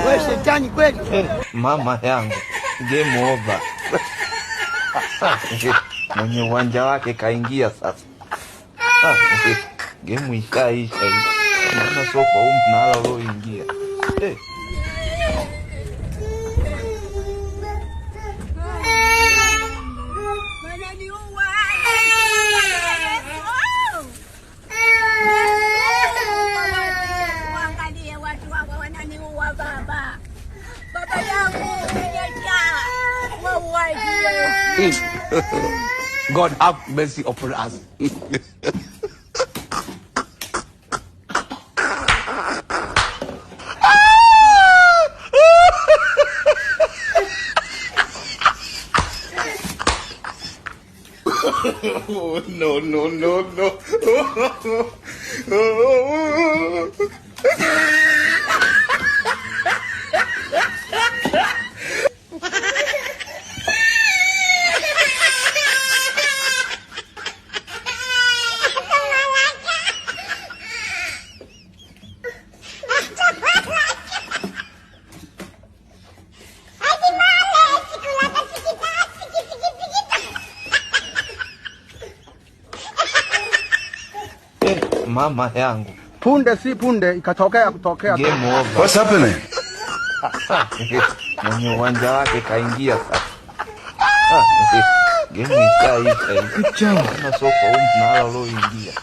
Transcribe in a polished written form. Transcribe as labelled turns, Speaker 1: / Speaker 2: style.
Speaker 1: Wewe shetani kweli.
Speaker 2: Mama yangu, game over. Mwenye uwanja wake kaingia sasa. Game ishaisha hii. Naona soko huu mnala ulioingia.
Speaker 3: Baba yangu
Speaker 1: God have mercy upon us.
Speaker 2: Oh, no. Mama yangu,
Speaker 1: Punde si punde ikatokea kutokea.
Speaker 2: Game over.
Speaker 4: What's happening?
Speaker 2: Mwenye uwanja wake kaingia sasa. Game ishaisha hii. Naona soko huu mnala ulioingia.